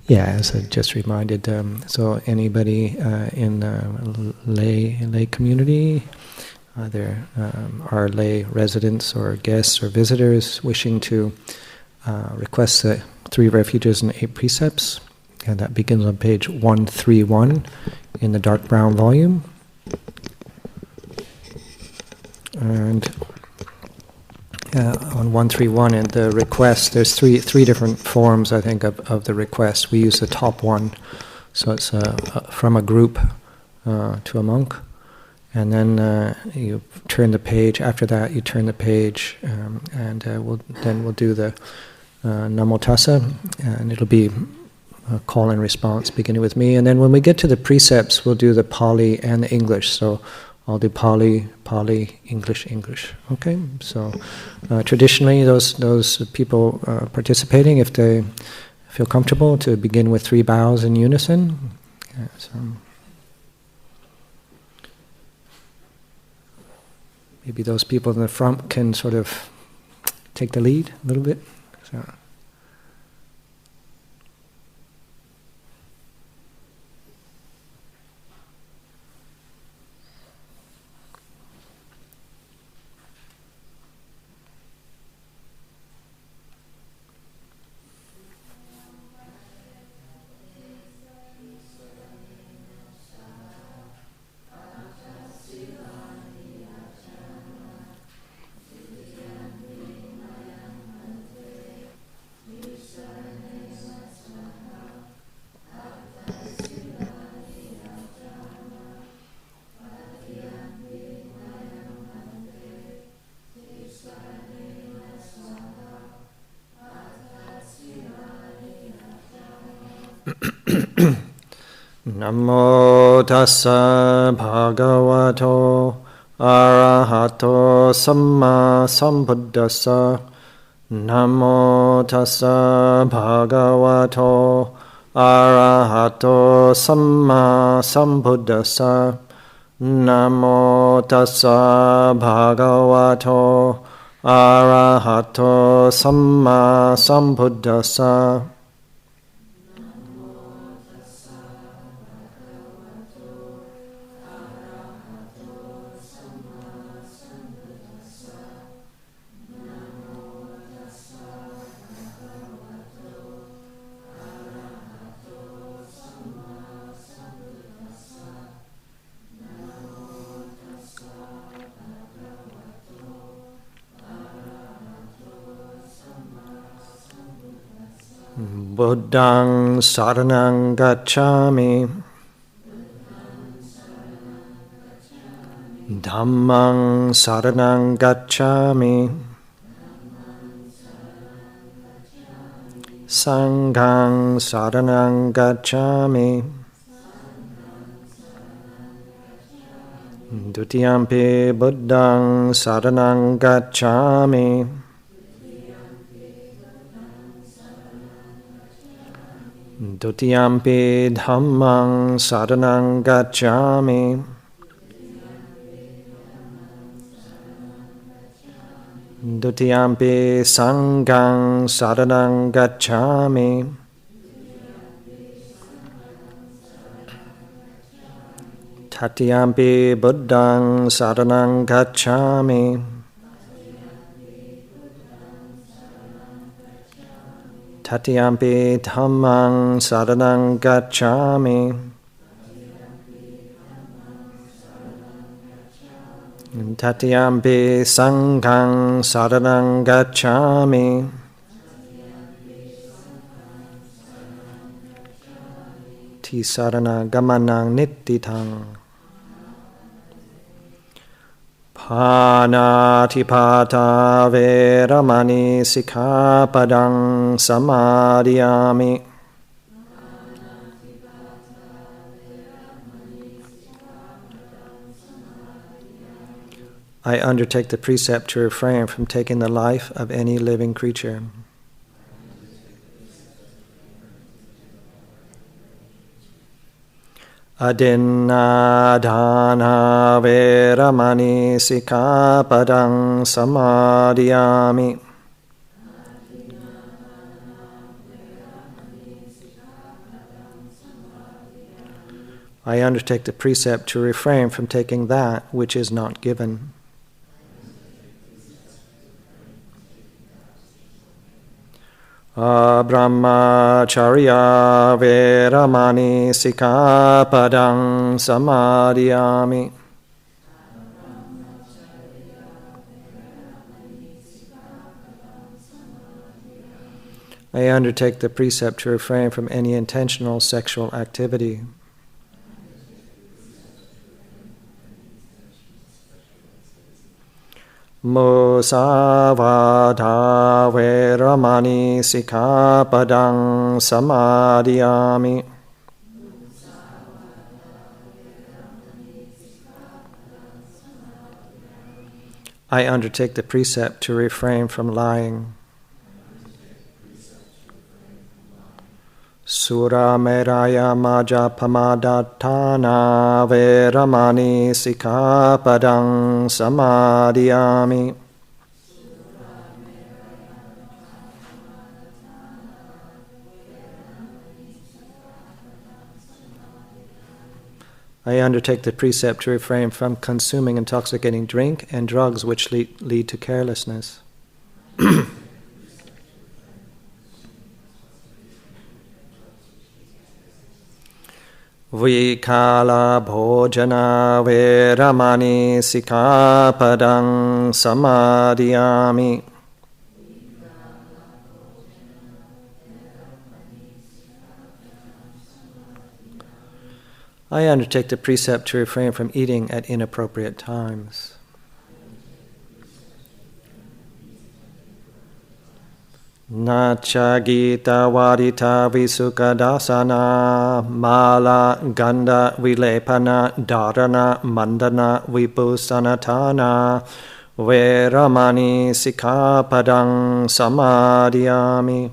Yeah, as I just reminded, so anybody in the lay community, either our lay residents or guests or visitors wishing to request the 3 refuges and 8 precepts, and that begins on page 131 in the dark brown volume. And on 131 in the request, there's three different forms, I think, of the request. We use the top one, so it's from a group to a monk. And then you turn the page. After that, you turn the page, and we'll do the Namo Tassa, and it'll be a call and response beginning with me. And then when we get to the precepts, we'll do the Pali and the English. So I'll do Pali, English. Okay. So traditionally, those people participating, if they feel comfortable, to begin with 3 bows in unison. So maybe those people in the front can sort of take the lead a little bit. So. Namo tassa bhagavato arahato samma sambuddhassa. Namo tassa bhagavato arahato samma sambuddhassa. Namo tassa bhagavato arahato samma sambuddhassa. Buddhaṃ saranang gacchāmi, Dhammāṃ saranang gacchāmi, Sanghaṃ saranang gacchāmi, Dutiyampi Buddhaṃ saranang gacchāmi, Dutiyampi Dhammāṃ saranang gacchāmi, Dutiyampi Sanghaṃ saranang gacchāmi, Tatiyampi Buddhaṃ saranang gacchāmi, Tatiyampi Dhammāṃ saranang gacchāmi, Tatiyampi Sanghaṃ saranang gacchāmi, Tisarana gamanang nittitaṃ. Pāṇātipātā vēramani sikkhapadang I undertake the precept to refrain from taking the life of any living creature. Adinādhāna vēramani sikkhapadang samadhiyāmi. I undertake the precept to refrain from taking that which is not given. Brahmacharya veramani sikkhapadang samadhiyami. I undertake the precept to refrain from any intentional sexual activity. Musavada veramani sikkhapadang samadhiyami. I undertake the precept to refrain from lying. Sura meraya majapamadhatthana veramani sikkhapadang samadhiyami. I undertake the precept to refrain from consuming intoxicating drink and drugs which lead to carelessness. Vikala bhojana veramani sikkhapadang samadhiyami. I undertake the precept to refrain from eating at inappropriate times. Nacha gita vadita visukadasana mala ganda vilepana dharana mandana vipusanatana veramani sikkhapadang samadhiyami.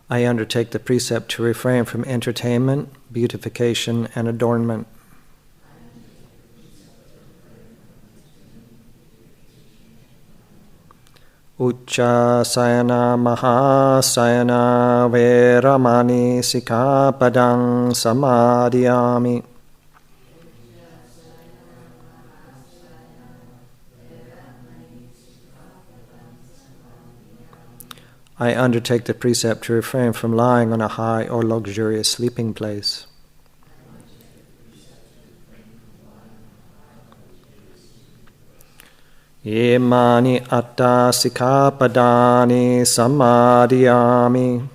I undertake the precept to refrain from entertainment, beautification, and adornment. Ucca sayana mahasayana veramani sikkhapadang samadhiyami. I undertake the precept to refrain from lying on a high or luxurious sleeping place. Imani atta sikkhapadani samadhiyami.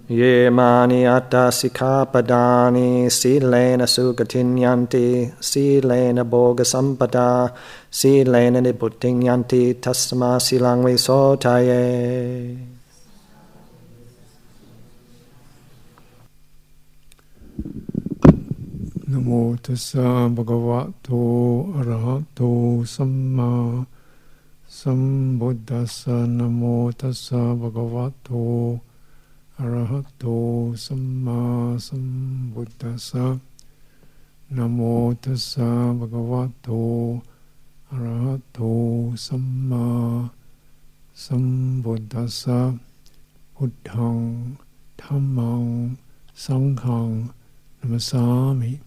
Ye mani atta sikkhapadani silena sugatinyanti silena bhoga sampada silena nibbuttinyanti tasma silang visotaye. Namo tassa bhagavato arahato samma sambuddhassa. Namo tassa bhagavato arahato samma sambuddhassa. Namo tassa bhagavato arahato samma sambuddhassa. Buddhang dhammang sanghang namasami.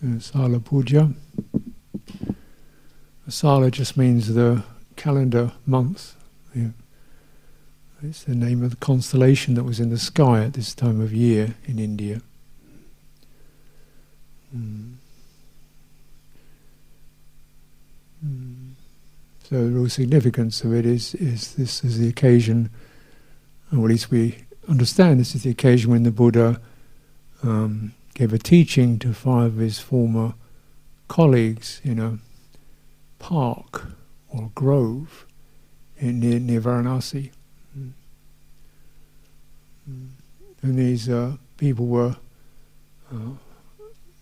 Asalha Puja. Asalha just means the calendar month. It's the name of the constellation that was in the sky at this time of year in India. So the real significance of it is this is the occasion, or at least we understand this is the occasion when the Buddha gave a teaching to 5 of his former colleagues in a park or grove near Varanasi. And these people were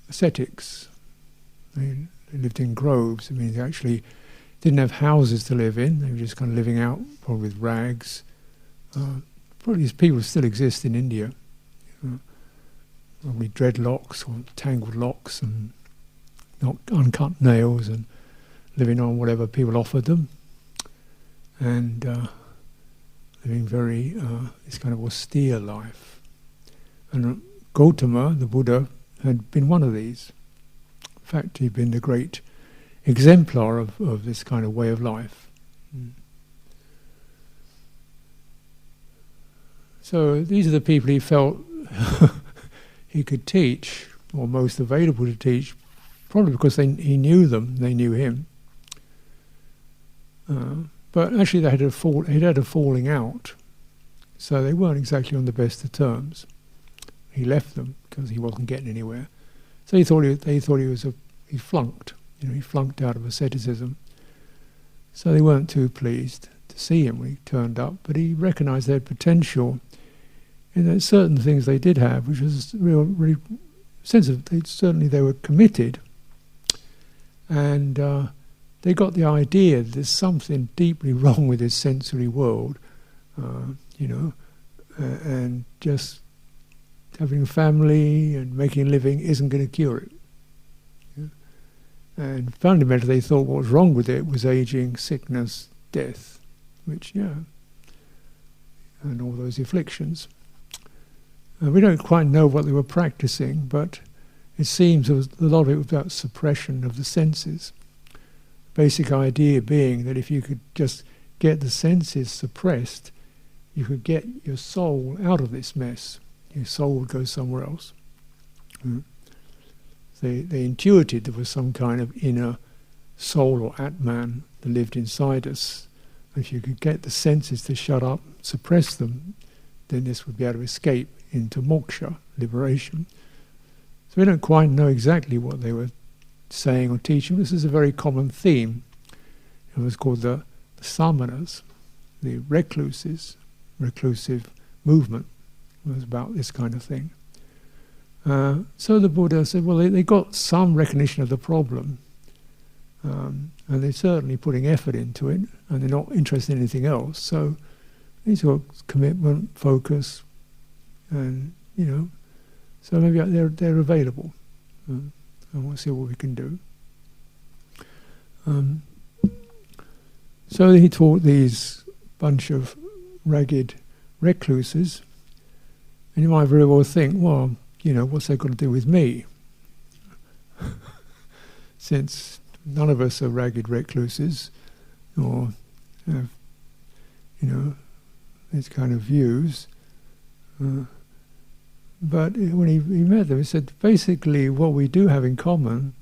ascetics. They lived in groves. I mean, they actually didn't have houses to live in. They were just kind of living out, probably with rags. Probably these people still exist in India. Probably dreadlocks or tangled locks and uncut nails, and living on whatever people offered them, and living very this kind of austere life. And Gautama, the Buddha, had been one of these. In fact, he'd been the great exemplar of this kind of way of life. So these are the people he felt he could teach, or most available to teach, probably because he knew them, they knew him. But actually he'd had a falling out, so they weren't exactly on the best of terms. He left them because he wasn't getting anywhere. So he flunked. He flunked out of asceticism. So they weren't too pleased to see him when he turned up, but he recognised their potential in that certain things they did have, which was really sense of they were committed, and they got the idea that there's something deeply wrong with this sensory world, and just having a family and making a living isn't going to cure it. And fundamentally they thought what was wrong with it was aging, sickness, death, which, and all those afflictions. We don't quite know what they were practicing, but it seems there was a lot of it was about suppression of the senses. Basic idea being that if you could just get the senses suppressed, you could get your soul out of this mess. Your soul would go somewhere else. They intuited there was some kind of inner soul or Atman that lived inside us. If you could get the senses to shut up, suppress them, then this would be able to escape into moksha, liberation. So we don't quite know exactly what they were saying or teaching. This is a very common theme. It was called the samanas, the recluses, reclusive movement. It was about this kind of thing. So the Buddha said, well, they got some recognition of the problem, and they're certainly putting effort into it, and they're not interested in anything else. So these got commitment, focus, and so maybe they're available, and we'll see what we can do. So he taught these bunch of ragged recluses, and you might very well think, well, what's that got to do with me? Since none of us are ragged recluses, or have, these kind of views. But when he met them, he said, basically what we do have in common,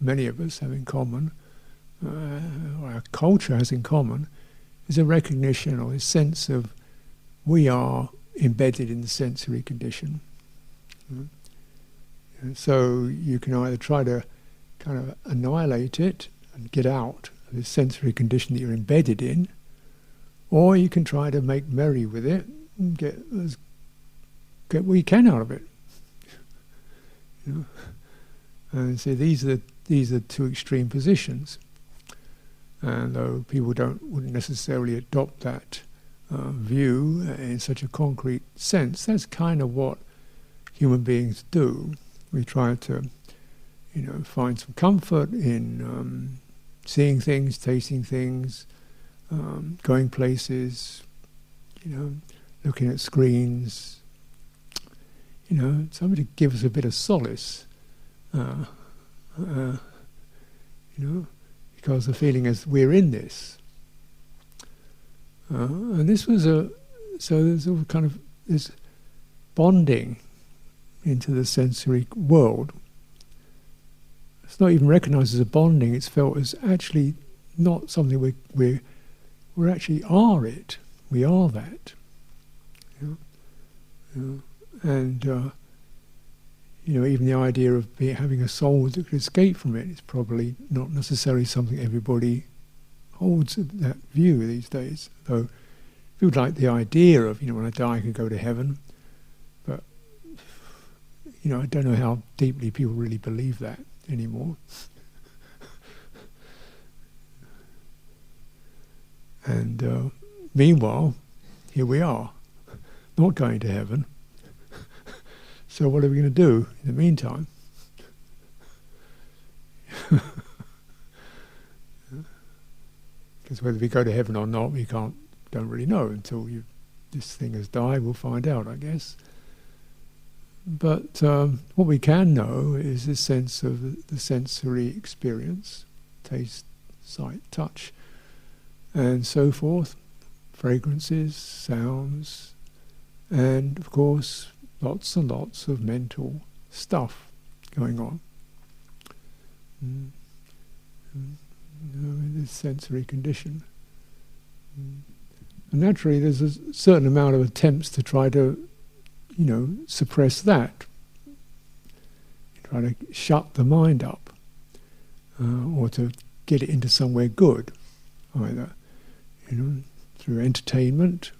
many of us have in common, or our culture has in common, is a recognition or a sense of we are embedded in the sensory condition. So you can either try to kind of annihilate it and get out of the sensory condition that you're embedded in, or you can try to make merry with it and get what you can out of it. And so these are two extreme positions. And though people wouldn't necessarily adopt that view in such a concrete sense, that's kind of what human beings do. We try to, find some comfort in seeing things, tasting things, going places, looking at screens, somebody to give us a bit of solace, because the feeling is we're in this. And this was so there's all kind of this bonding into the sensory world. It's not even recognised as a bonding, it's felt as actually not something we actually are it. We are that. And even the idea of having a soul that could escape from it is probably not necessarily something everybody holds that view these days. Though people like the idea of, when I die I could go to heaven, but I don't know how deeply people really believe that anymore. And meanwhile, here we are, not going to heaven. So what are we going to do in the meantime? Because whether we go to heaven or not, we don't really know until this thing has died. We'll find out, I guess. But what we can know is this sense of the sensory experience, taste, sight, touch, and so forth, fragrances, sounds, and of course lots and lots of mental stuff going on. This sensory condition. And naturally there's a certain amount of attempts to try to, suppress that. Try to shut the mind up, or to get it into somewhere good, either through entertainment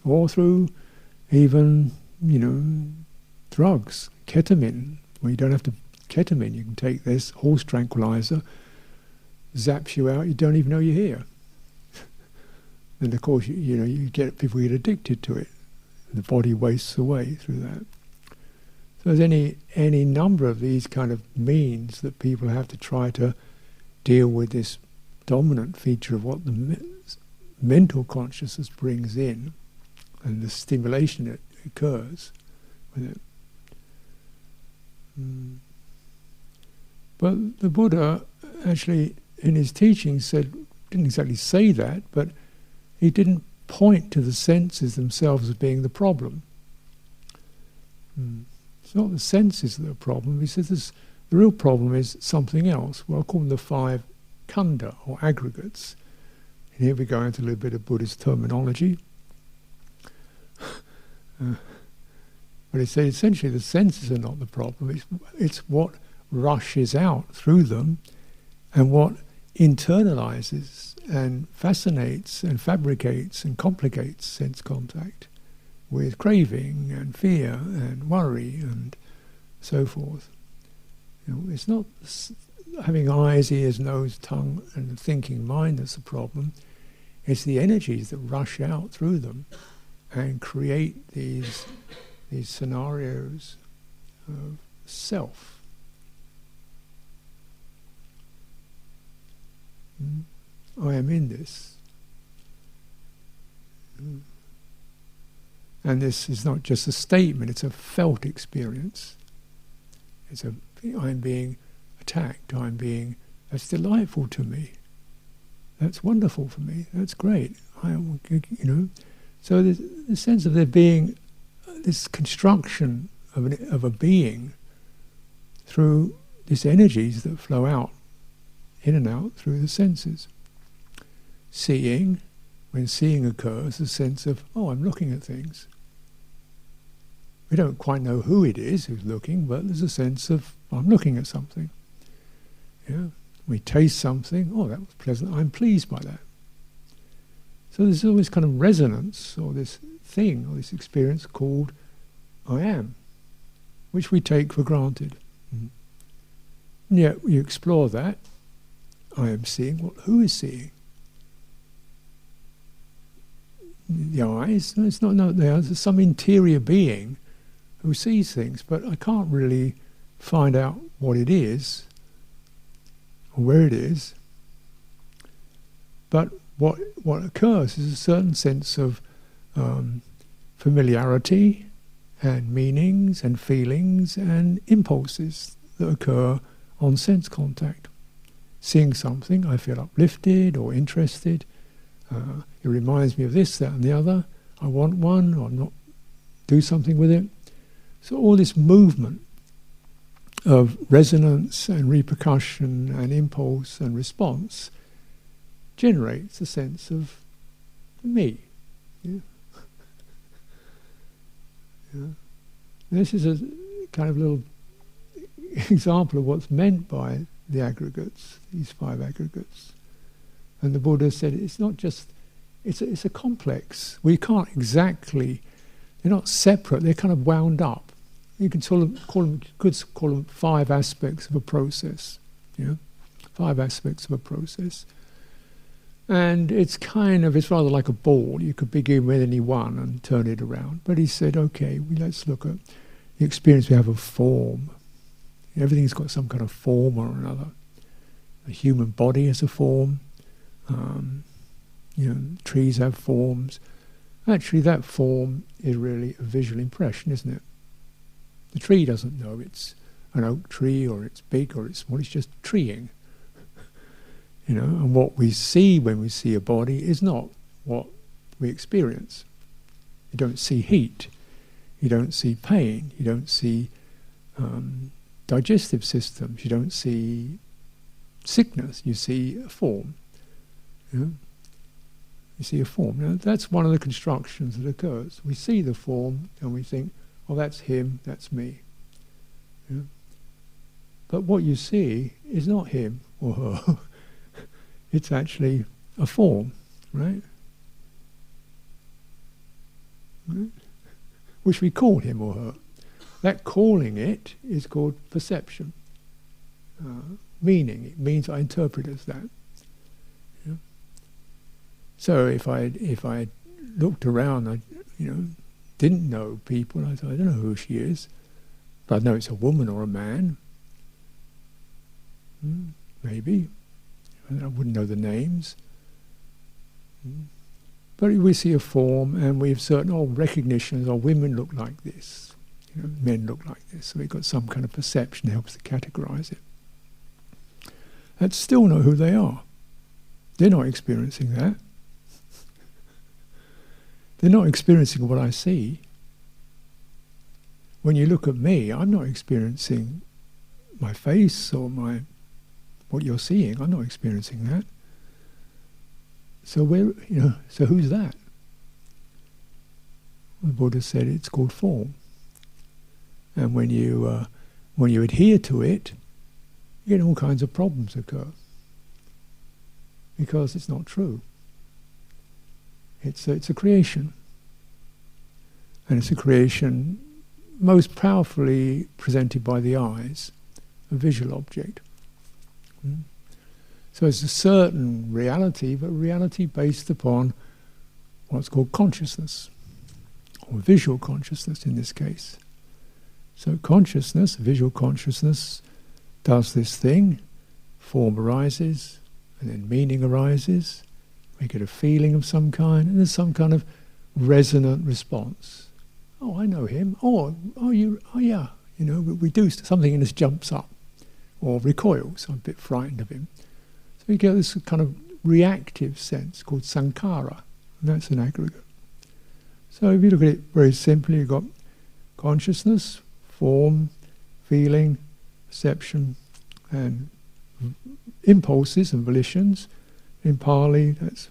or through even drugs, ketamine. Well, you don't have to ketamine. You can take this horse tranquilizer, zaps you out. You don't even know you're here. And of course, you get people get addicted to it. The body wastes away through that. So there's any number of these kind of means that people have to try to deal with this dominant feature of what the mental consciousness brings in, and the stimulation that occurs with it. But the Buddha actually, in his teachings, didn't exactly say that, but he didn't point to the senses themselves as being the problem. It's not the senses that are the problem. He says the real problem is something else. Well, I'll call them the 5 khandha, or aggregates. And here we go into a little bit of Buddhist terminology. But he said essentially the senses are not the problem. It's what rushes out through them, and what internalizes and fascinates and fabricates and complicates sense contact with craving and fear and worry and so forth. It's not having eyes, ears, nose, tongue and a thinking mind that's the problem. It's the energies that rush out through them and create these scenarios of self. I am in this. And this is not just a statement, it's a felt experience. I'm being attacked, that's delightful to me. That's wonderful for me, that's great. So there's the sense of there being this construction of a being through these energies that flow out, in and out through the senses. Seeing, when seeing occurs, a sense of, I'm looking at things. We don't quite know who it is who's looking, but there's a sense of, I'm looking at something. Yeah. We taste something, that was pleasant, I'm pleased by that. So there's always kind of resonance, or this thing, or this experience called I am, which we take for granted. And yet you explore that, I am seeing, who is seeing? The eyes? No, it's not there's some interior being who sees things, but I can't really find out what it is, or where it is. But what occurs is a certain sense of familiarity and meanings and feelings and impulses that occur on sense contact. Seeing something, I feel uplifted or interested. It reminds me of this, that and the other. I want one, or not, do something with it. So all this movement of resonance and repercussion and impulse and response generates a sense of me. Yeah? Yeah. This is a kind of little example of what's meant by the aggregates, these 5 aggregates. And the Buddha said it's not just, it's a complex. We can't exactly, they're not separate, they're kind of wound up. You can call them 5 aspects of a process. 5 aspects of a process. And it's rather like a ball. You could begin with any one and turn it around. But he said, okay, let's look at the experience we have of form. Everything's got some kind of form or another. The human body has a form. Trees have forms. Actually, that form is really a visual impression, isn't it? The tree doesn't know it's an oak tree or it's big or it's small. It's just treeing. And what we see when we see a body is not what we experience. You don't see heat. You don't see pain. You don't see digestive systems. You don't see sickness. You see a form. You see a form. Now, that's one of the constructions that occurs. We see the form and we think, oh, that's him, that's me. But what you see is not him or her. It's actually a form, right? Which we call him or her. That calling it is called perception. Meaning, it means I interpret as that. So if I looked around, I didn't know people, I thought, I don't know who she is, but I know it's a woman or a man. Maybe. I wouldn't know the names. But we see a form and we have certain recognitions, women look like this, men look like this. So we've got some kind of perception that helps to categorize it. That's still not who they are. They're not experiencing that. They're not experiencing what I see. When you look at me, I'm not experiencing my face or what you're seeing. I'm not experiencing that. So so who's that? The Buddha said it's called form. And when you adhere to it, you get all kinds of problems occur. Because it's not true. It's a creation. And it's a creation most powerfully presented by the eyes, a visual object. So it's a certain reality, but reality based upon what's called consciousness, or visual consciousness in this case. So consciousness, visual consciousness, does this thing, form arises, and then meaning arises, we get a feeling of some kind, and there's some kind of resonant response. Oh, I know him. Oh, yeah. We do something and this jumps up, or recoils. I'm a bit frightened of him. So you get this kind of reactive sense called sankhara, and that's an aggregate. So if you look at it very simply, you've got consciousness, form, feeling, perception, and impulses and volitions. In Pali, that's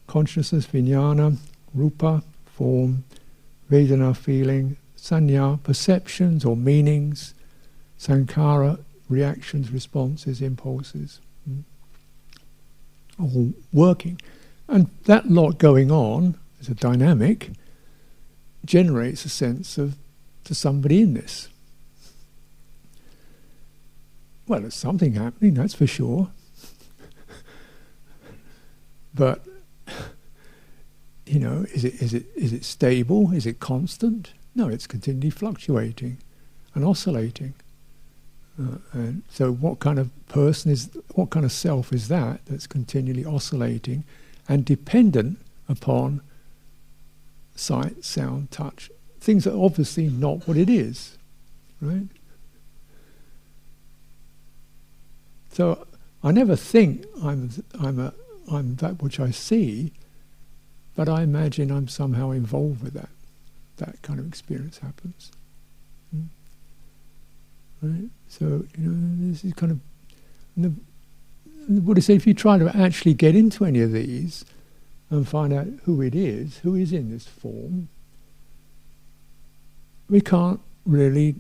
consciousness, vijnana, rupa, form, vedana, feeling, sanya, perceptions or meanings, sankhara, reactions, responses, impulses. All working. And that lot going on, as a dynamic, generates a sense of to somebody in this. Well, there's something happening, that's for sure. But is it stable? Is it constant? No, it's continually fluctuating and oscillating. And so, what kind of self is that that's continually oscillating and dependent upon sight, sound, touch, things that are obviously not what it is, right? So I never think I'm that which I see, but I imagine I'm somehow involved with that. That kind of experience happens. Right? So, this is kind of... And the Buddha said if you try to actually get into any of these and find out who it is, who is in this form, we can't really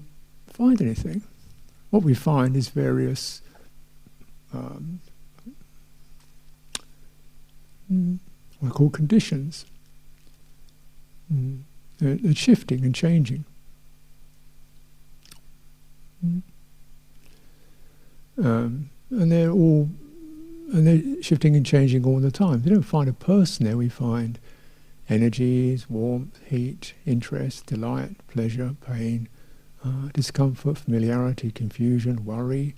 find anything. what we find is various what are called conditions. They're shifting and changing. And they're shifting and changing all the time. We don't find a person there. We find energies, warmth, heat, interest, delight, pleasure, pain, discomfort, familiarity, confusion, worry,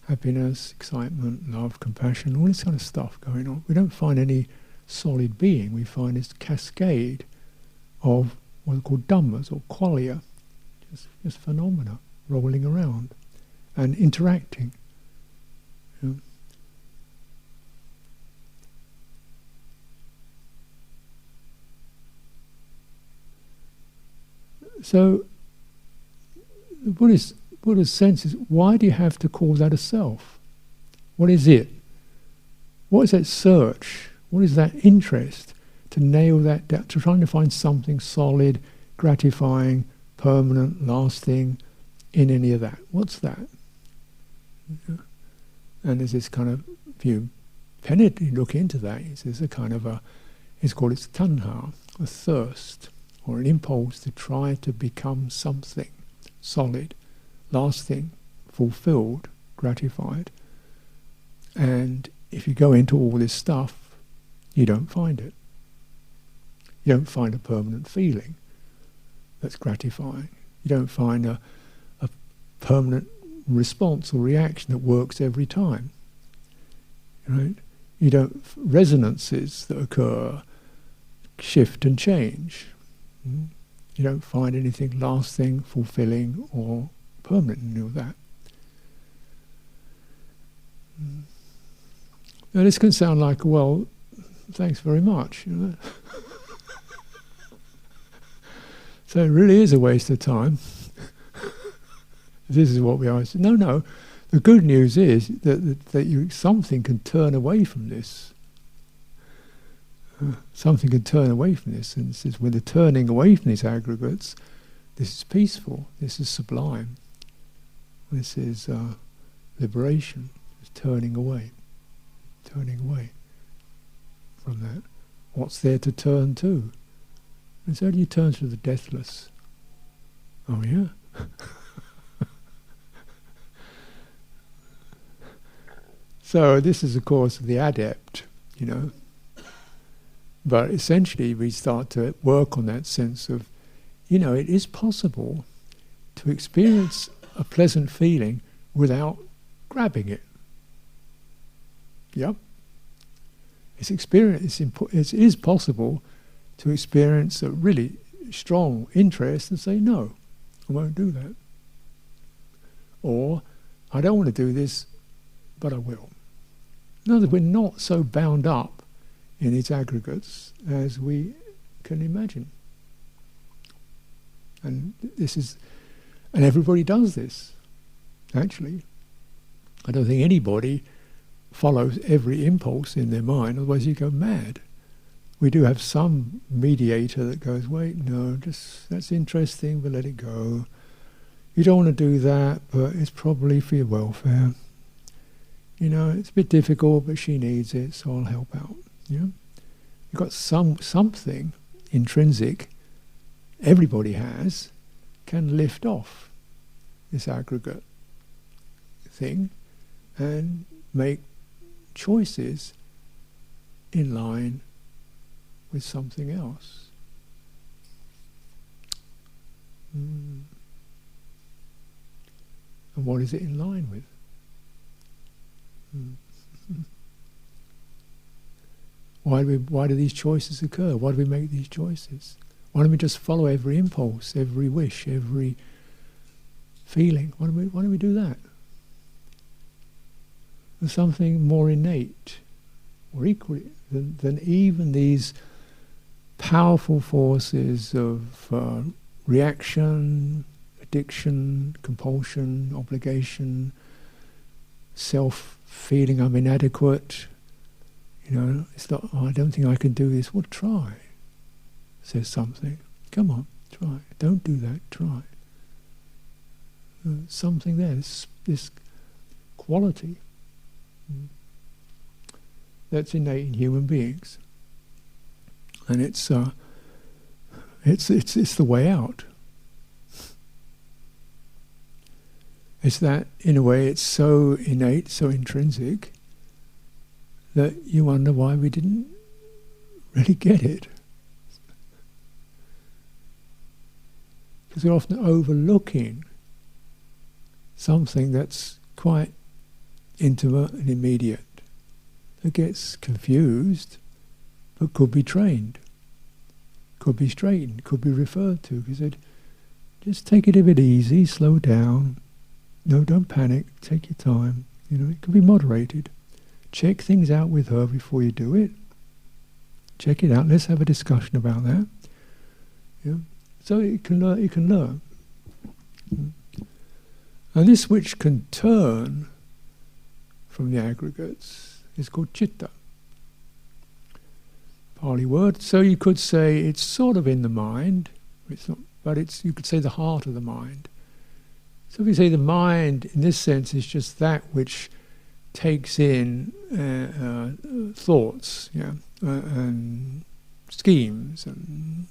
happiness, excitement, love, compassion, all this kind of stuff going on. We don't find any solid being. We find this cascade of what are called dhammas or qualia, just phenomena rolling around and interacting. You know. So the Buddha's sense is, why do you have to call that a self? What is it? What is that search? What is that interest to nail that down, to trying to find something solid, gratifying, permanent, lasting in any of that? What's that? Yeah. And there's this kind of, if you penetrate, look into that, there's a kind of it's called khandha, a thirst, or an impulse to try to become something solid, lasting, fulfilled, gratified. And if you go into all this stuff, you don't find it. You don't find a permanent feeling that's gratifying. You don't find a permanent response or reaction that works every time. Right? You don't, resonances that occur shift and change. You don't find anything lasting, fulfilling, or permanent in all that. Now this can sound like, well, thanks very much. You know? So it really is a waste of time. This is what we always say. No. The good news is that something can turn away from this. Something can turn away from this, and this is when the turning away from these aggregates, this is peaceful, this is sublime, this is liberation, it's turning away from that. What's there to turn to? And so you turn to the deathless. Oh yeah? So this is of course the adept, you know. But essentially we start to work on that sense of, you know, it is possible to experience a pleasant feeling without grabbing it. Yep. It is possible to experience a really strong interest and say, no, I won't do that. Or, I don't want to do this, but I will. In other words, we're not so bound up in its aggregates as we can imagine. And everybody does this, actually. I don't think anybody follows every impulse in their mind, otherwise you go mad. We do have some mediator that goes, wait, no, just that's interesting, but let it go. You don't want to do that, but it's probably for your welfare. You know, it's a bit difficult, but she needs it, so I'll help out. You know? You've got something intrinsic, everybody has, can lift off this aggregate thing and make choices in line with something else. And what is it in line with? Why do these choices occur? Why do we make these choices? Why don't we just follow every impulse, every wish, every feeling? Why don't we do that? There's something more innate, or equally than even these powerful forces of reaction, addiction, compulsion, obligation, self-feeling I'm inadequate. You know, it's not, oh, I don't think I can do this. Well, try, says something. Come on, try. Don't do that, try. something there, this quality that's innate in human beings, and it's the way out. It's that, in a way, it's so innate, so intrinsic, that you wonder why we didn't really get it. Because we're often overlooking something that's quite intimate and immediate, that gets confused, but could be trained, could be straightened, could be referred to. He said, just take it a bit easy, slow down. No, don't panic, take your time. It can be moderated. Check things out with her before you do it. Check it out, let's have a discussion about that. So you can learn. And this which can turn from the aggregates is called citta. Pali word. So you could say it's sort of in the mind, it's not, but you could say the heart of the mind. So if you say the mind, in this sense, is just that which takes in thoughts, and schemes, and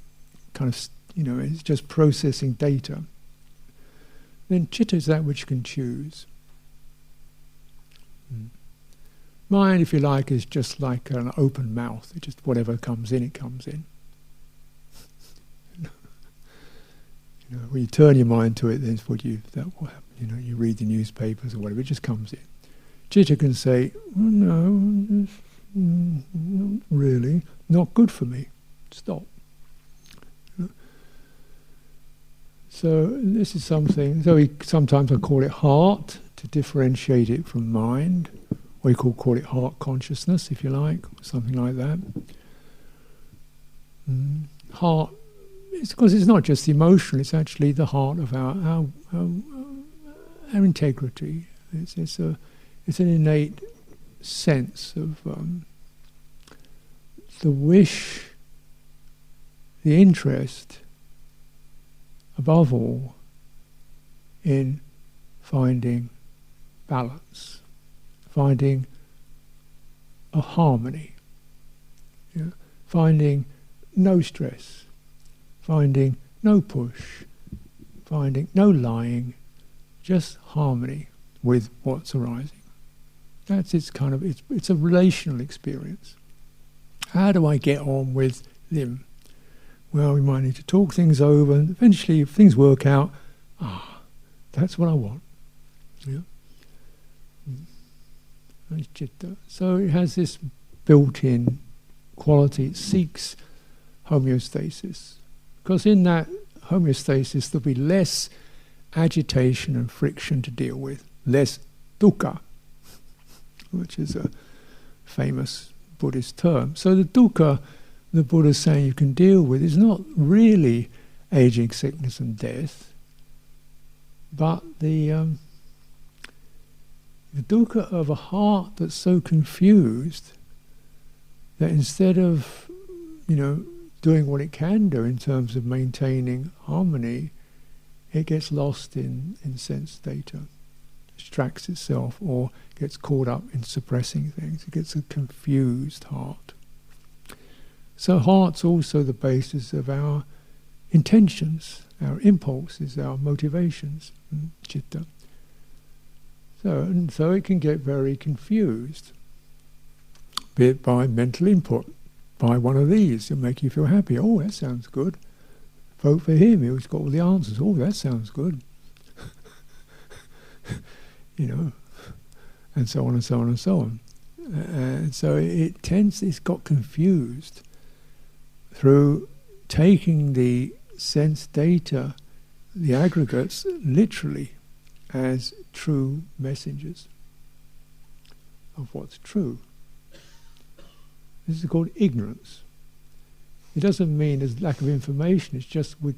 kind of, it's just processing data. Then citta is that which can choose. Mind, if you like, is just like an open mouth. It just, whatever comes in, it comes in. When you turn your mind to it, then that will happen. You read the newspapers or whatever, it just comes in. Citta can say, no, not really, not good for me. Stop. So this is something. So sometimes I call it heart to differentiate it from mind, or you could call it heart consciousness, if you like, or something like that. Heart. It's because it's not just emotional; it's actually the heart of our integrity. It's an innate sense of the wish, the interest, above all, in finding balance, finding a harmony, finding no stress. Finding no push, finding no lying, just harmony with what's arising. That's its it's a relational experience. How do I get on with them? Well, we might need to talk things over, and eventually, if things work out, that's what I want. That's citta. So it has this built-in quality. It seeks homeostasis. Because in that homeostasis there'll be less agitation and friction to deal with, less dukkha, which is a famous Buddhist term. So the dukkha the Buddha's saying you can deal with is not really aging, sickness and death, but the dukkha of a heart that's so confused that instead of, doing what it can do in terms of maintaining harmony, it gets lost in sense data, distracts itself, or gets caught up in suppressing things. It gets a confused heart. So heart's also the basis of our intentions, our impulses, our motivations, citta. So it can get very confused, be it by mental input. Buy one of these, it'll make you feel happy. Oh, that sounds good. Vote for him, he's got all the answers. Oh, that sounds good. And so on and so on and so on. And so it's got confused through taking the sense data, the aggregates, literally as true messengers of what's true. This is called ignorance. It doesn't mean there's lack of information, it's just we're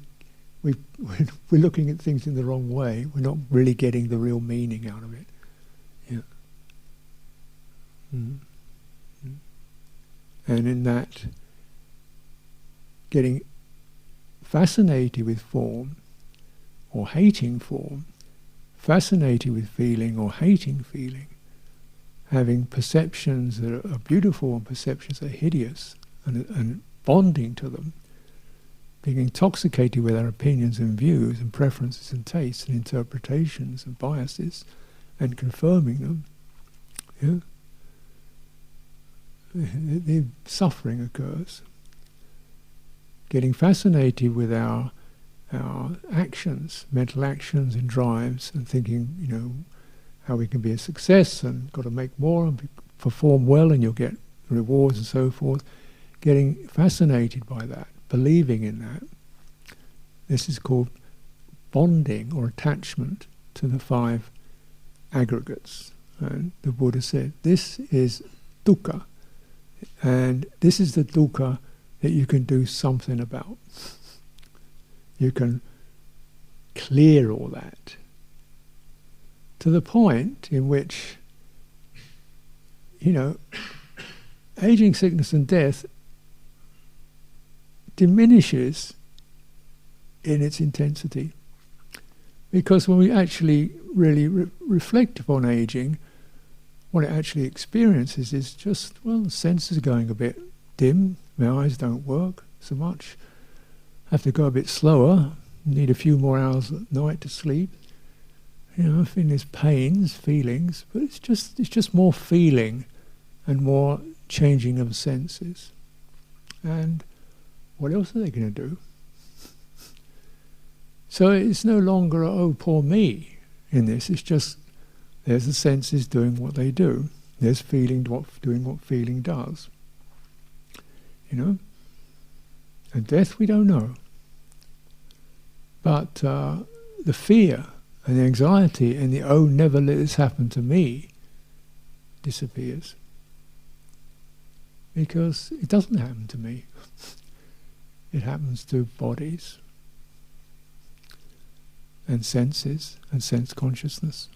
looking at things in the wrong way. We're not really getting the real meaning out of it. And in that, getting fascinated with form, or hating form, fascinated with feeling or hating feeling, having perceptions that are beautiful and perceptions that are hideous, and bonding to them, being intoxicated with our opinions and views and preferences and tastes and interpretations and biases, and confirming them, yeah, the suffering occurs. Getting fascinated with our actions, mental actions and drives, and thinking, how we can be a success and got to make more and perform well and you'll get rewards and so forth. Getting fascinated by that, believing in that. This is called bonding or attachment to the 5 aggregates. And the Buddha said, this is dukkha, and this is the dukkha that you can do something about. You can clear all that to the point in which, aging, sickness and death diminishes in its intensity. Because when we actually really reflect upon aging, what it actually experiences is just, the senses are going a bit dim, my eyes don't work so much, I have to go a bit slower, need a few more hours at night to sleep. I feel there's pains, feelings, but it's just more feeling and more changing of senses. And what else are they going to do? So it's no longer, oh, poor me in this. It's just, there's the senses doing what they do. There's feeling doing what feeling does. And death we don't know. But the fear and the anxiety and the, oh, never let this happen to me, disappears. Because it doesn't happen to me. It happens to bodies and senses and sense consciousness.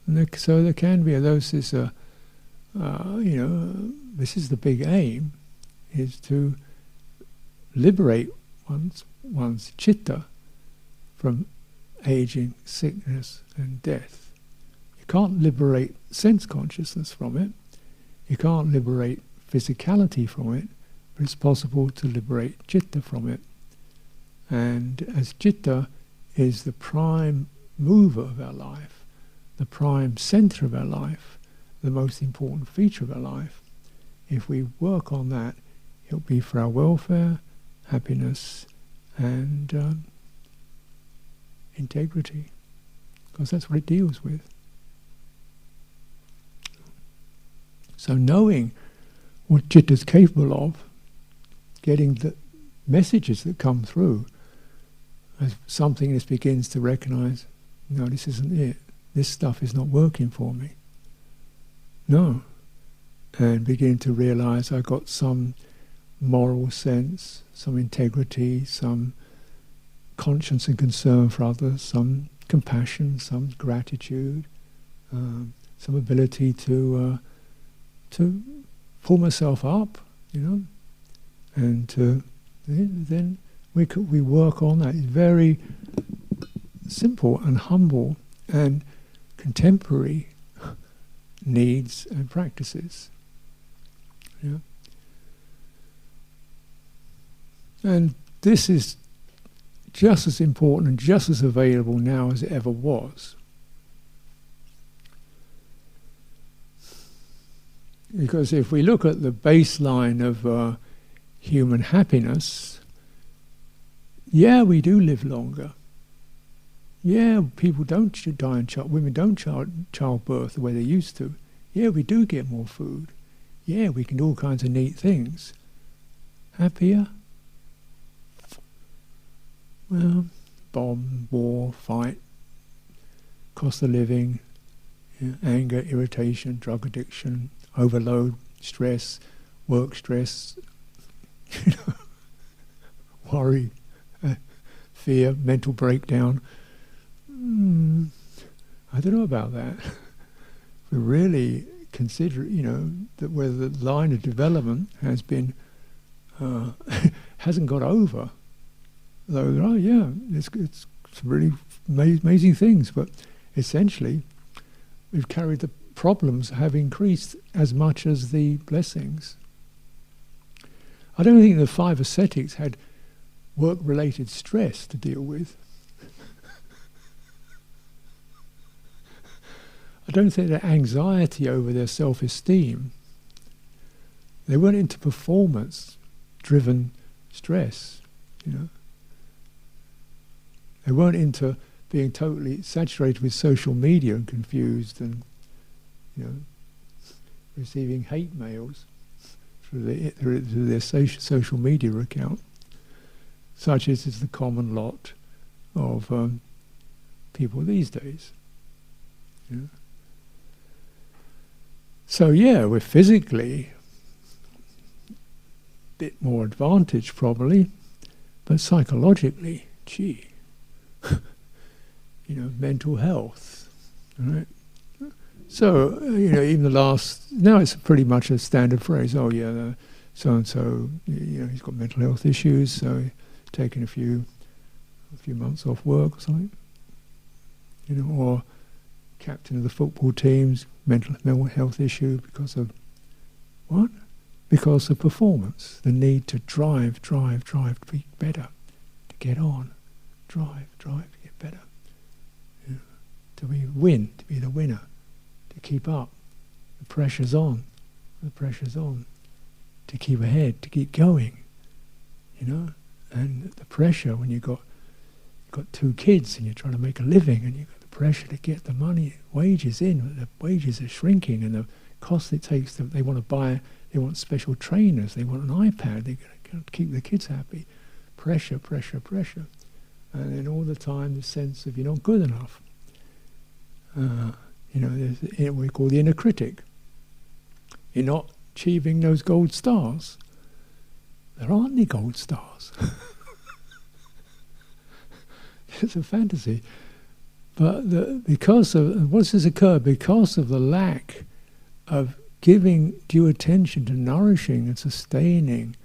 And so there can be this is this is the big aim, is to liberate one's citta from aging, sickness and death. You can't liberate sense consciousness from it, you can't liberate physicality from it, but it's possible to liberate citta from it. And as citta is the prime mover of our life, the prime center of our life, the most important feature of our life, if we work on that, it'll be for our welfare, happiness and integrity, because that's what it deals with. So knowing what citta is capable of, getting the messages that come through as something that begins to recognize, no, this isn't it. This stuff is not working for me. No. And begin to realize I've got some moral sense, some integrity, some conscience and concern for others, some compassion, some gratitude, some ability to pull myself up, and then we work on that. It's very simple and humble and contemporary needs and practices. Yeah. And this is just as important and just as available now as it ever was. Because if we look at the baseline of human happiness, yeah, we do live longer. Yeah, people don't die in women don't childbirth the way they used to. Yeah, we do get more food. Yeah, we can do all kinds of neat things. Happier? Well, bomb, war, fight, cost of living, anger, irritation, drug addiction, overload, stress, work stress, worry, fear, mental breakdown. I don't know about that. We really consider, that whether the line of development has been hasn't got over. Though, it's some really amazing things, but essentially we've carried the problems have increased as much as the blessings. I don't think the 5 ascetics had work-related stress to deal with. I don't think that anxiety over their self-esteem. They weren't into performance-driven stress, you know. They weren't into being totally saturated with social media and confused and, you know, receiving hate mails through their social media account, such as is the common lot of people these days. You know? So yeah, we're physically a bit more advantaged probably, but psychologically, gee, you know, mental health, right? So, you know, even the last, now it's pretty much a standard phrase, oh yeah, so-and-so, you know, he's got mental health issues, so taking a few months off work or something, you know, or captain of the football team's mental health issue because of what? Because of performance, the need to drive to be better, to get on, drive to get better, you know, to be the winner, to keep up. The pressure's on, to keep ahead, to keep going, you know. And the pressure when you've got 2 kids and you're trying to make a living and you've got the pressure to get the money, wages in, the wages are shrinking and the cost it takes, they want to buy, they want special trainers, they want an iPad, they got to keep the kids happy. Pressure. And then all the time the sense of you're not good enough. You know, there's what we call the inner critic. You're not achieving those gold stars. There aren't any gold stars. It's a fantasy. But because of, what's this occurred? Because of the lack of giving due attention to nourishing and sustaining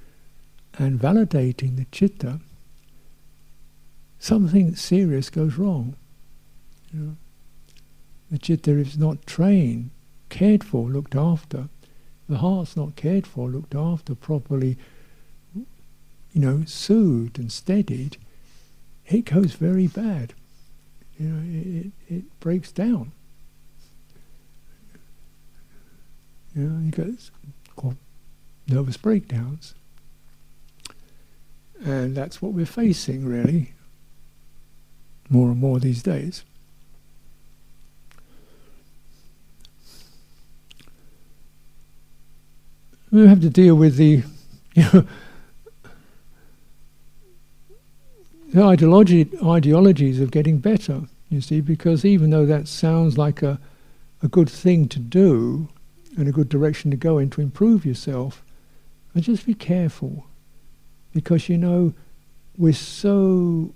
and validating the citta, something serious goes wrong. You know? The citta is not trained, cared for, looked after. The heart's not cared for, looked after, properly, you know, soothed and steadied. It goes very bad. You know, it breaks down. You know, you get called nervous breakdowns. And that's what we're facing, really, more and more these days. We have to deal with the, you know, the ideologies of getting better, you see, because even though that sounds like a good thing to do and a good direction to go in to improve yourself, but just be careful, because, you know, we're so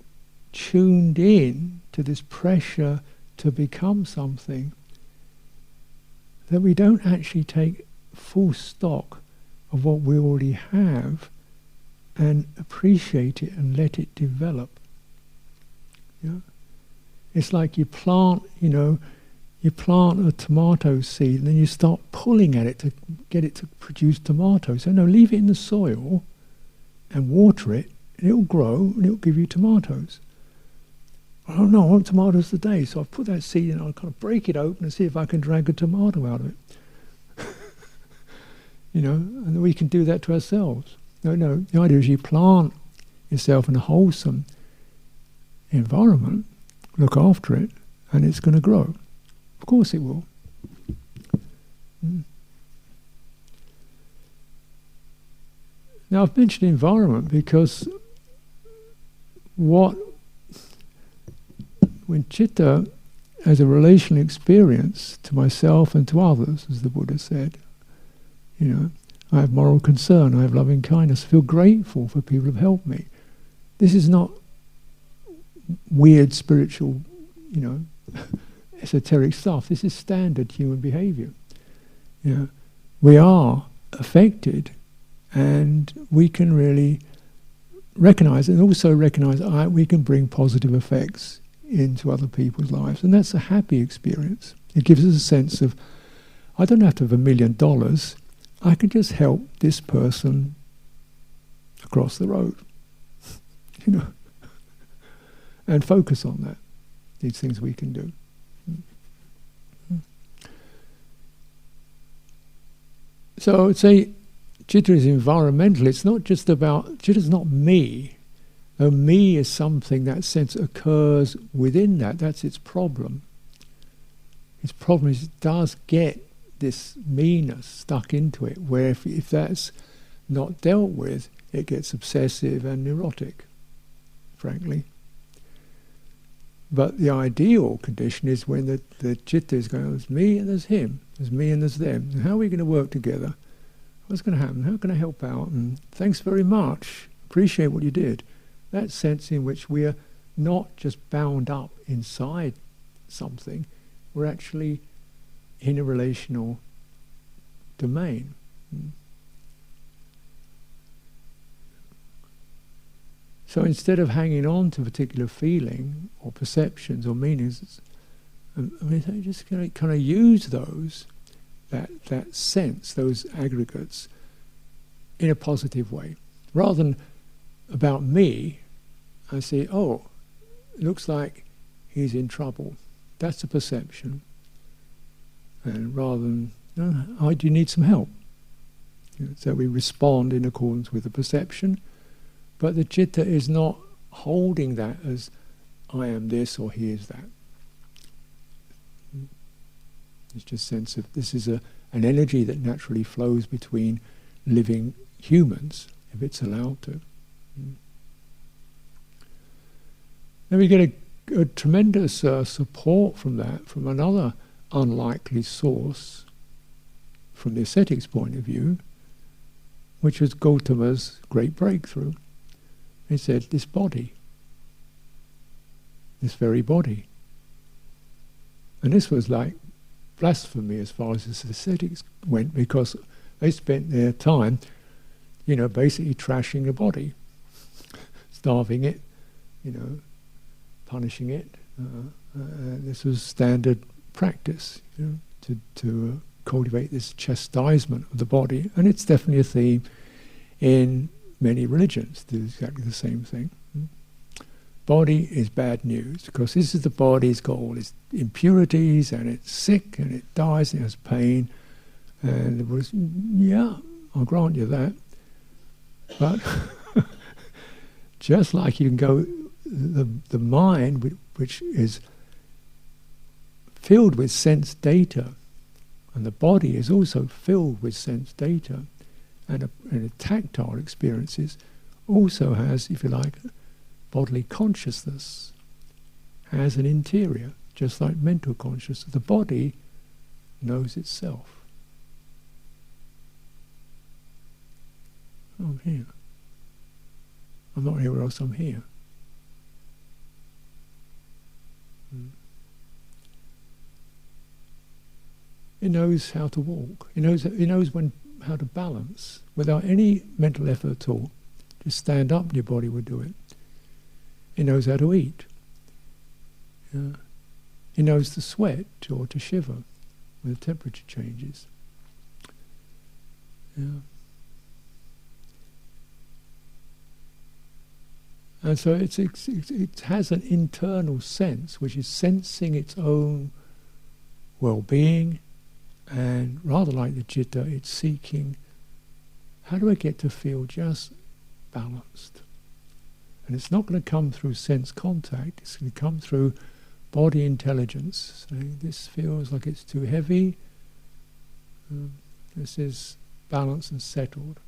tuned in to this pressure to become something that we don't actually take full stock of what we already have and appreciate it and let it develop. Yeah? It's like you plant, you know, you plant a tomato seed and then you start pulling at it to get it to produce tomatoes. So no, leave it in the soil and water it, and it'll grow and it'll give you tomatoes. Oh no, I want tomatoes today, so I've put that seed in, I'll kind of break it open and see if I can drag a tomato out of it. You know, and we can do that to ourselves. No, the idea is you plant yourself in a wholesome environment, look after it, and it's going to grow. Of course it will. Now I've mentioned environment because when citta has a relational experience to myself and to others, as the Buddha said, you know, I have moral concern, I have loving kindness, I feel grateful for people who have helped me. This is not weird spiritual, you know, esoteric stuff. This is standard human behavior. You know, we are affected, and we can really recognize it, and also recognize we can bring positive effects into other people's lives, and that's a happy experience. It gives us a sense of, I don't have to have $1 million, I can just help this person across the road, you know, and focus on that, these things we can do. So I would say Citta is environmental. It's not just about, Citta's not me. Though me is something that sense occurs within that. That's its problem. Its problem is it does get this me-ness stuck into it, where if that's not dealt with, it gets obsessive and neurotic, frankly. But the ideal condition is when the Citta is going, there's me and there's him, there's me and there's them. And how are we going to work together? What's going to happen? How can I help out? And thanks very much. Appreciate what you did. That sense in which we are not just bound up inside something, we're actually in a relational domain. So instead of hanging on to a particular feeling or perceptions or meanings, just kind of use those, that sense, those aggregates, in a positive way. Rather than about me, I say, oh, it looks like he's in trouble. That's a perception. And rather than, oh, do you need some help? So we respond in accordance with the perception, but the Citta is not holding that as I am this or he is that. It's just a sense of this is an energy that naturally flows between living humans, if it's allowed to. Then we get a tremendous support from that, from another unlikely source, from the ascetic's point of view, which was Gautama's great breakthrough. He said, this body, this very body. And this was like blasphemy as far as the ascetics went, because they spent their time, basically trashing the body, starving it, punishing it. This was standard practice, to cultivate this chastisement of the body, and it's definitely a theme in many religions. Do exactly the same thing. Body is bad news, because this is the body, it's got all its impurities, and it's sick, and it dies, and it has pain, and it was, I'll grant you that. But just like you can go, the mind, which is filled with sense data, and the body is also filled with sense data, and a tactile experiences, also has, if you like, bodily consciousness, has an interior, just like mental consciousness. The body knows itself. Oh, I'm here. I'm not here, or else I'm here. It knows how to walk. It knows how to balance without any mental effort at all. Just stand up and your body will do it. It knows how to eat. It knows to sweat or to shiver when the temperature changes. And so it has an internal sense which is sensing its own well-being, and rather like the Citta, it's seeking, how do I get to feel just balanced? And it's not going to come through sense contact, it's going to come through body intelligence, saying this feels like it's too heavy, this is balanced and settled.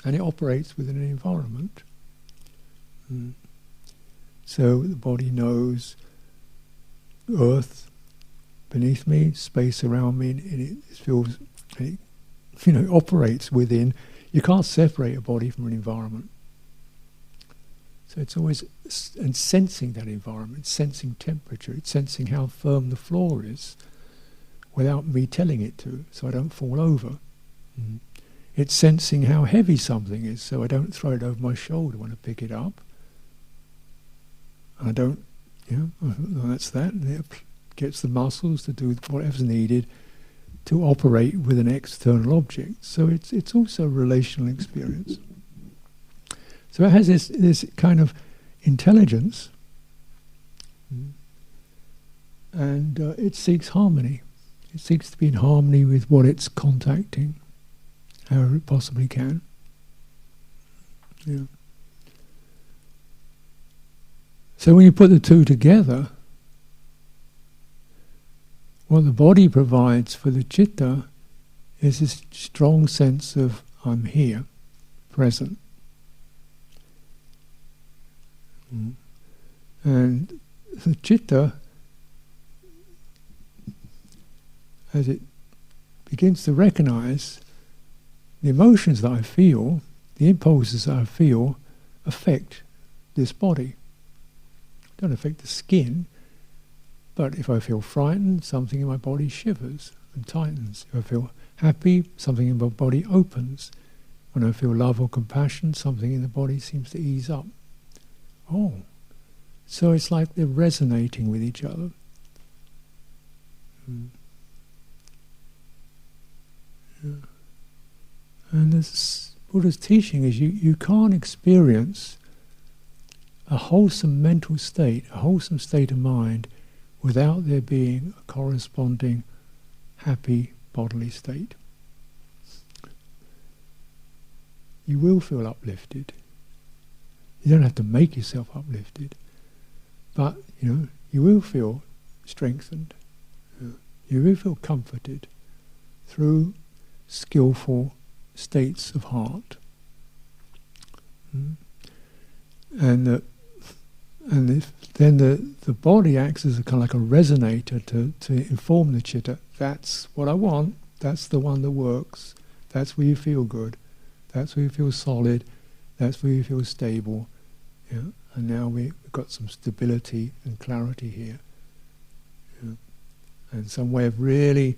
And it operates within an environment. So the body knows earth beneath me, space around me, and it feels, it operates within. You can't separate a body from an environment. So it's always and sensing that environment, sensing temperature, it's sensing how firm the floor is without me telling it to, so I don't fall over. It's sensing how heavy something is, so I don't throw it over my shoulder when I pick it up. I don't Well, that's that. And it gets the muscles to do whatever's needed to operate with an external object. So it's also a relational experience. So it has this kind of intelligence, and it seeks harmony. It seeks to be in harmony with what it's contacting, however it possibly can. Yeah. So when you put the two together, what the body provides for the citta is this strong sense of I'm here, present. And the citta, as it begins to recognize the emotions that I feel, the impulses that I feel, affect this body. Don't affect the skin, but if I feel frightened, something in my body shivers and tightens. If I feel happy, something in my body opens. When I feel love or compassion, something in the body seems to ease up. Oh, so it's like they're resonating with each other. Yeah. And this Buddha's teaching is you can't experience a wholesome mental state, a wholesome state of mind, without there being a corresponding happy bodily state. You will feel uplifted. You don't have to make yourself uplifted, but you will feel strengthened. You will feel comforted through skillful states of heart. And then the body acts as a kind of like a resonator to inform the citta. That's what I want. That's the one that works. That's where you feel good. That's where you feel solid. That's where you feel stable. Yeah? And now we've got some stability and clarity here. Yeah? And some way of really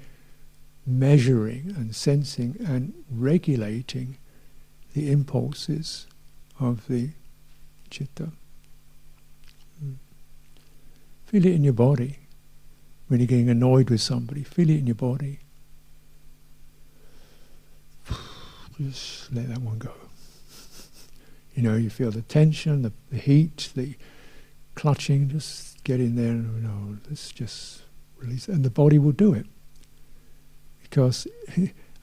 measuring and sensing and regulating the impulses of the citta. Feel it in your body. When you're getting annoyed with somebody, feel it in your body. Just let that one go. You feel the tension, the heat, the clutching, just get in there and let's just release it. And the body will do it. Because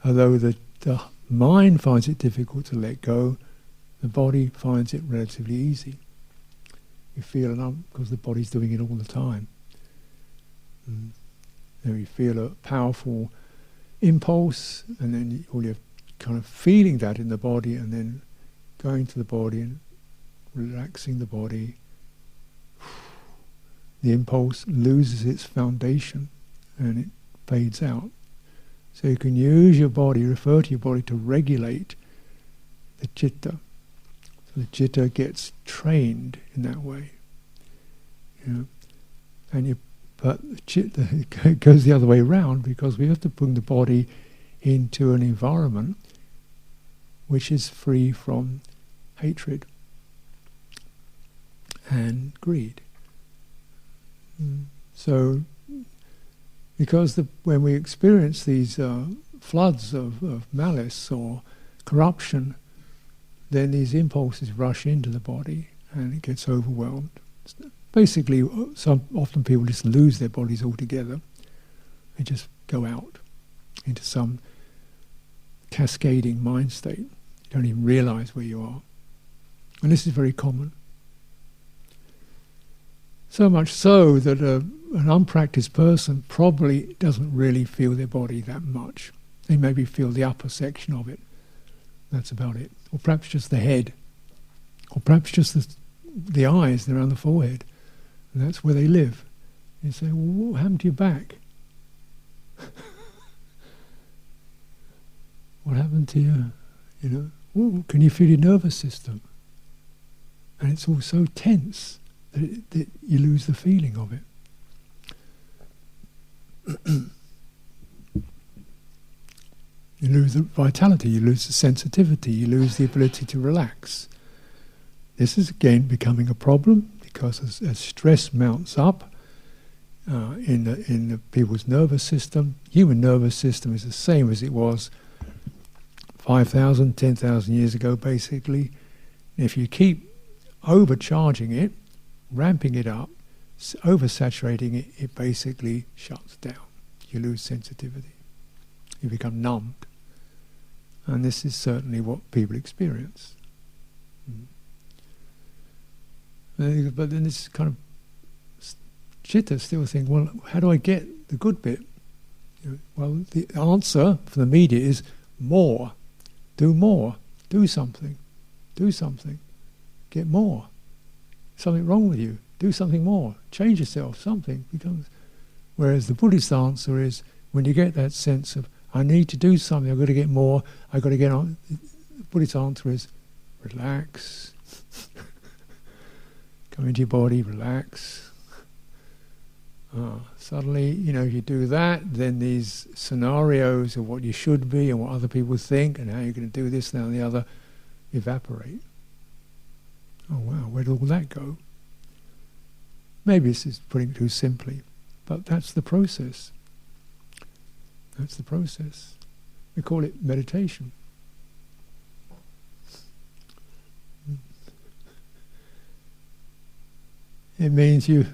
although the mind finds it difficult to let go, the body finds it relatively easy. You feel it because the body's doing it all the time. You feel a powerful impulse, and then all you're kind of feeling that in the body, and then going to the body and relaxing the body. The impulse loses its foundation and it fades out. So you can use your body, refer to your body to regulate the citta. So the citta gets trained in that way. But the citta, it goes the other way around, because we have to bring the body into an environment which is free from hatred and greed. So, because when we experience these floods of malice or corruption, then these impulses rush into the body and it gets overwhelmed. Basically, often people just lose their bodies altogether. They just go out into some cascading mind state. You don't even realize where you are. And this is very common. So much so that an unpracticed person probably doesn't really feel their body that much. They maybe feel the upper section of it. That's about it. Or perhaps just the head. Or perhaps just the eyes around the forehead. And that's where they live. You say, well, what happened to your back? What happened to your, Ooh, can you feel your nervous system? And it's all so tense that you lose the feeling of it. You lose the vitality, you lose the sensitivity, you lose the ability to relax. This is again becoming a problem, because as stress mounts up in the people's nervous system, human nervous system is the same as it was 5,000, 10,000 years ago, basically. If you keep overcharging it, ramping it up, oversaturating it, it basically shuts down. You lose sensitivity. You become numbed. And this is certainly what people experience. But then this kind of chitta still think, well, how do I get the good bit? Well, the answer for the media is more. Do more. Do something. Do something. Get more. Something wrong with you. Do something more. Change yourself. Something becomes. Whereas the Buddhist answer is, when you get that sense of, I need to do something, I've got to get more, I've got to get on. The Buddhist answer is, relax. Come into your body, relax. Suddenly, if you do that, then these scenarios of what you should be and what other people think and how you're going to do this, that and the other evaporate. Oh wow, where did all that go? Maybe this is putting it too simply, but that's the process. That's the process. We call it meditation. It means you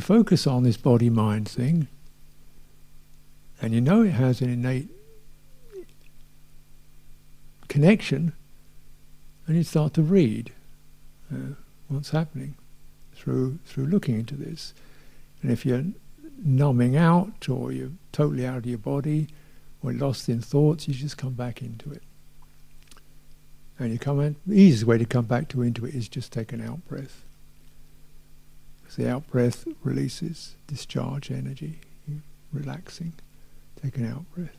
focus on this body-mind thing, and you know it has an innate connection, and you start to read what's happening through looking into this. And if you're numbing out, or you're totally out of your body, or lost in thoughts, you just come back into it. And you come in. The easiest way to come back into it is just take an out breath. Because the out breath releases discharge energy. You're relaxing. Take an out breath.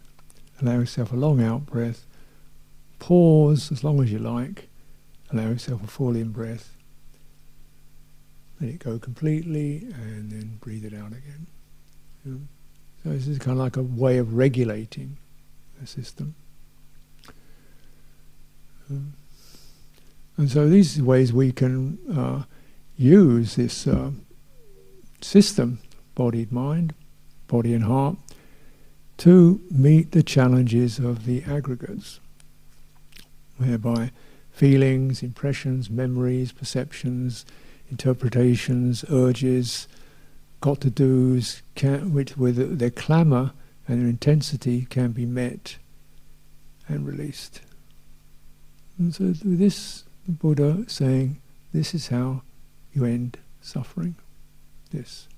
Allow yourself a long out breath. Pause as long as you like. Allow yourself a full in breath. Let it go completely, and then breathe it out again. So this is kind of like a way of regulating the system. And so these are ways we can use this system, body, mind, body and heart, to meet the challenges of the aggregates, whereby feelings, impressions, memories, perceptions, interpretations, urges, got-to-dos, which with their clamour and their intensity can be met and released. And so through this, the Buddha saying, this is how you end suffering. This.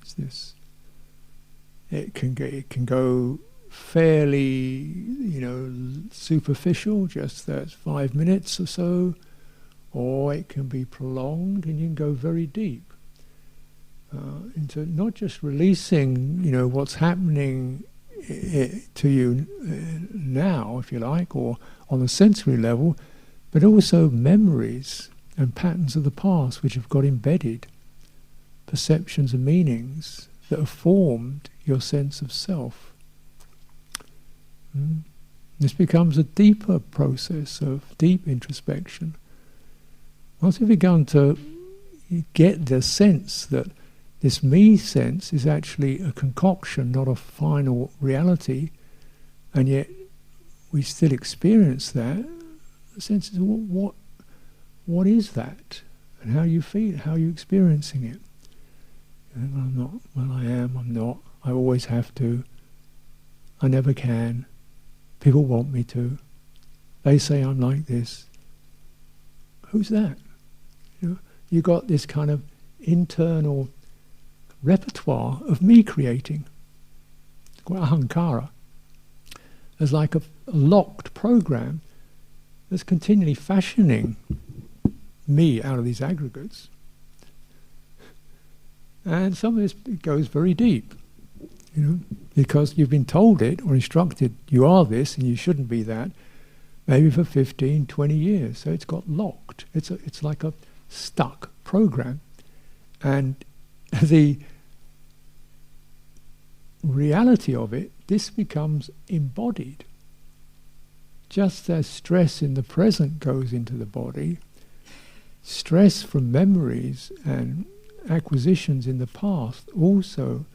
It's this. It can go fairly, superficial, just that's 5 minutes or so, or it can be prolonged, and you can go very deep into not just releasing, what's happening to you now, if you like, or on the sensory level, but also memories and patterns of the past which have got embedded, perceptions and meanings that have formed your sense of self. This becomes a deeper process of deep introspection. Once you've begun to get the sense that this me sense is actually a concoction, not a final reality, and yet we still experience that, the sense is, what is that? And how you feel, how are you experiencing it? Well, I'm not, well I am, I'm not, I always have to, I never can, people want me to, they say I'm like this. Who's that? You got this kind of internal repertoire of me creating. It's called ahankara. There's like a locked program that's continually fashioning me out of these aggregates. And some of this goes very deep, because you've been told it or instructed you are this and you shouldn't be that, maybe for 15, 20 years. So it's got locked. It's like a stuck program. And the reality of it, this becomes embodied. Just as stress in the present goes into the body, stress from memories and acquisitions in the past also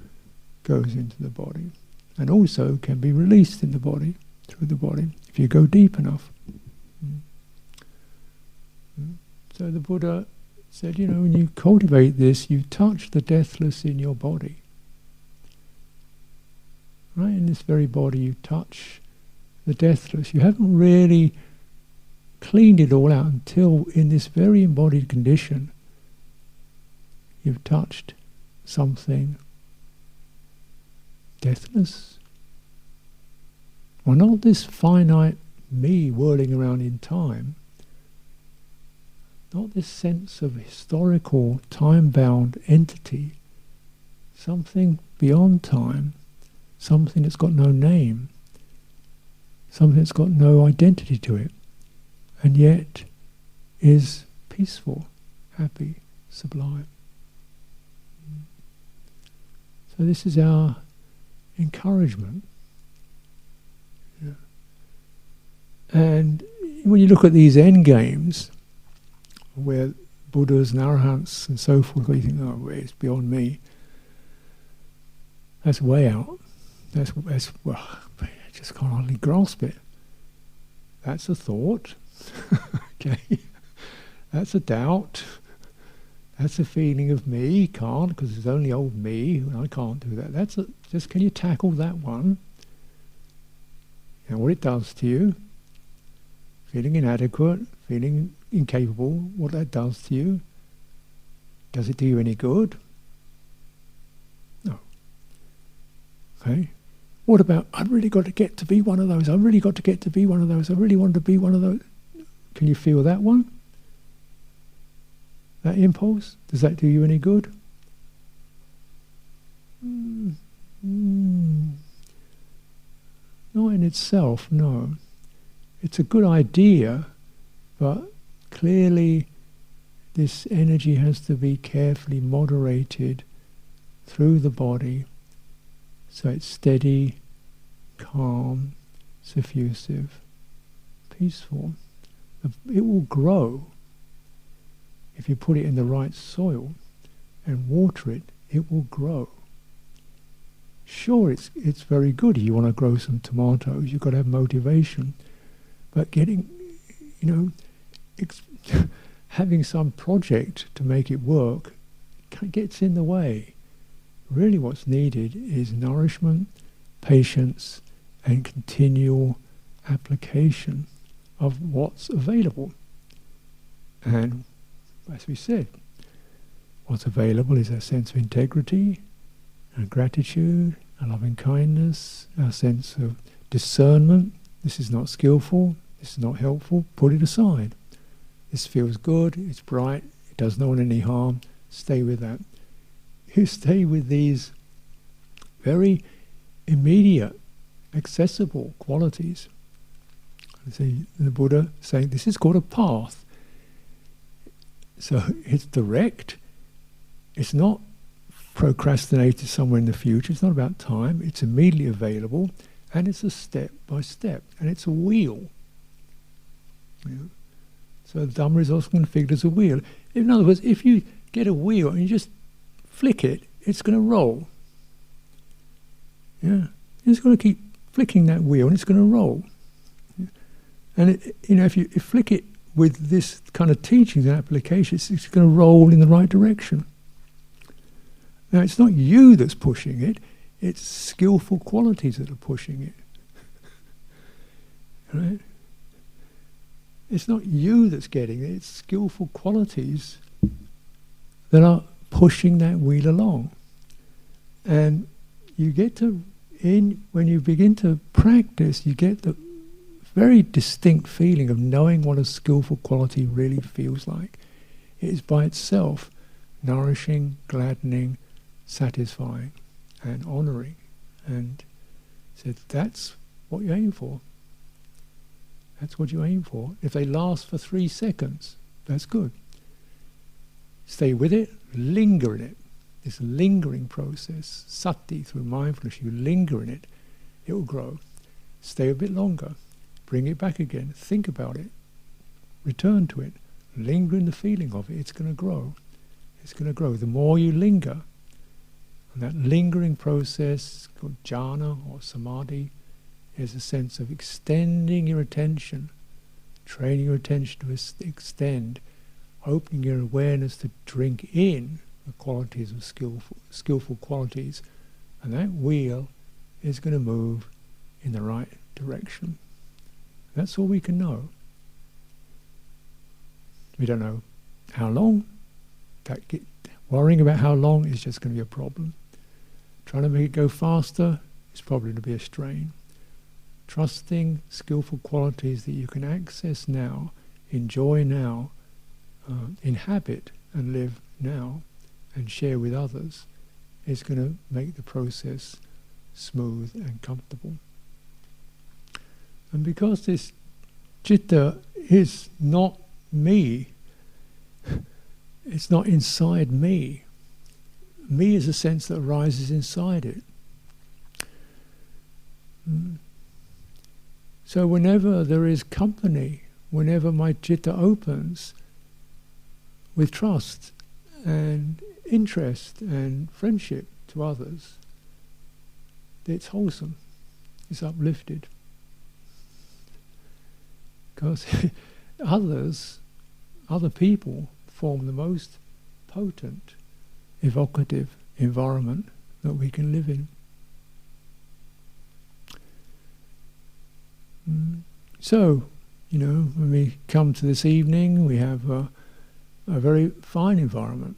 goes into the body, and also can be released in the body, through the body, if you go deep enough. So the Buddha said, when you cultivate this, you touch the deathless in your body. Right, in this very body you touch the deathless. You haven't really cleaned it all out until in this very embodied condition you've touched something deathless. Well, not this finite me whirling around in time, not this sense of historical time-bound entity, something beyond time, something that's got no name, something that's got no identity to it, and yet is peaceful, happy, sublime. So this is our encouragement. Yeah. And when you look at these end games, where Buddhas and Arahants and so forth, you think, oh, it's beyond me. That's way out. That's well, I just can't hardly grasp it. That's a thought. Okay. That's a doubt. That's a feeling of me. Can't, because there's only old me, and I can't do that. Just can you tackle that one? And what it does to you, feeling inadequate, feeling incapable, what that does to you. Does it do you any good? No. Okay. What about, I've really got to get to be one of those, I've really got to get to be one of those, I really want to be one of those. Can you feel that one? That impulse? Does that do you any good? Not in itself, no. It's a good idea, but clearly this energy has to be carefully moderated through the body so it's steady, calm, suffusive, peaceful. It will grow if you put it in the right soil and water it. It will grow. Sure, it's very good. You want to grow some tomatoes, you've got to have motivation, but getting, having some project to make it work gets in the way. Really what's needed is nourishment, patience, and continual application of what's available. And as we said, what's available is a sense of integrity, and gratitude, a loving kindness, a sense of discernment. This is not skillful, this is not helpful, put it aside. This feels good, it's bright, it does no one any harm, stay with that. You stay with these very immediate, accessible qualities. See, the Buddha saying this is called a path. So it's direct, it's not procrastinated somewhere in the future, it's not about time, it's immediately available, and it's a step by step, and it's a wheel. So the Dhamma is also configured as a wheel. In other words, if you get a wheel and you just flick it, it's going to roll. Yeah, you're just going to keep flicking that wheel and it's going to roll. Yeah. And if you flick it with this kind of teachings and application, it's going to roll in the right direction. Now it's not you that's pushing it, it's skillful qualities that are pushing it. Right? It's not you that's getting it, it's skillful qualities that are pushing that wheel along. And you get to, when you begin to practice, you get the very distinct feeling of knowing what a skillful quality really feels like. It is by itself nourishing, gladdening, satisfying and honouring. And said that's what you aim for. That's what you aim for. If they last for 3 seconds, that's good. Stay with it, linger in it. This lingering process, sati, through mindfulness, you linger in it, it will grow. Stay a bit longer, bring it back again, think about it, return to it, Linger in the feeling of it, it's going to grow. It's going to grow. The more you linger, and that lingering process called jhana or samadhi is a sense of extending your attention, training your attention to extend, opening your awareness to drink in the qualities of skillful qualities, and that wheel is going to move in the right direction. That's all we can know. We don't know how long. Worrying about how long is just going to be a problem. Trying to make it go faster is probably going to be a strain. Trusting skillful qualities that you can access now, enjoy now, inhabit and live now, and share with others, is going to make the process smooth and comfortable. And because this citta is not me, it's not inside me. Me is a sense that arises inside it. So whenever there is company, whenever my citta opens with trust and interest and friendship to others, it's wholesome, it's uplifted. Because other people form the most potent, evocative environment that we can live in. So, when we come to this evening, we have a very fine environment,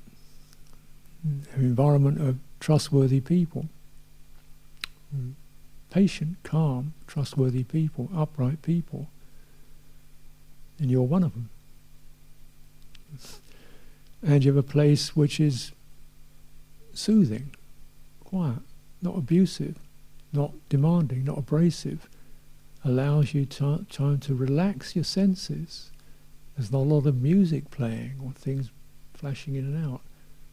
an environment of trustworthy people, patient, calm, trustworthy people, upright people, and you're one of them. And you have a place which is soothing, quiet, not abusive, not demanding, not abrasive, allows you time to relax your senses. There's not a lot of music playing or things flashing in and out.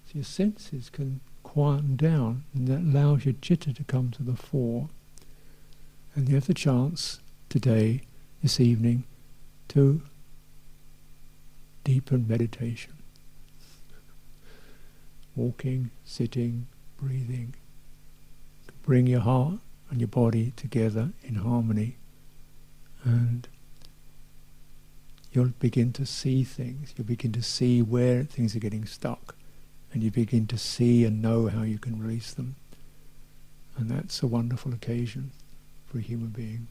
So your senses can quieten down, and that allows your citta to come to the fore. And you have the chance today, this evening, to deepen meditation. Walking, sitting, breathing. Bring your heart and your body together in harmony, and you'll begin to see things. You'll begin to see where things are getting stuck, and you begin to see and know how you can release them. And that's a wonderful occasion for a human being.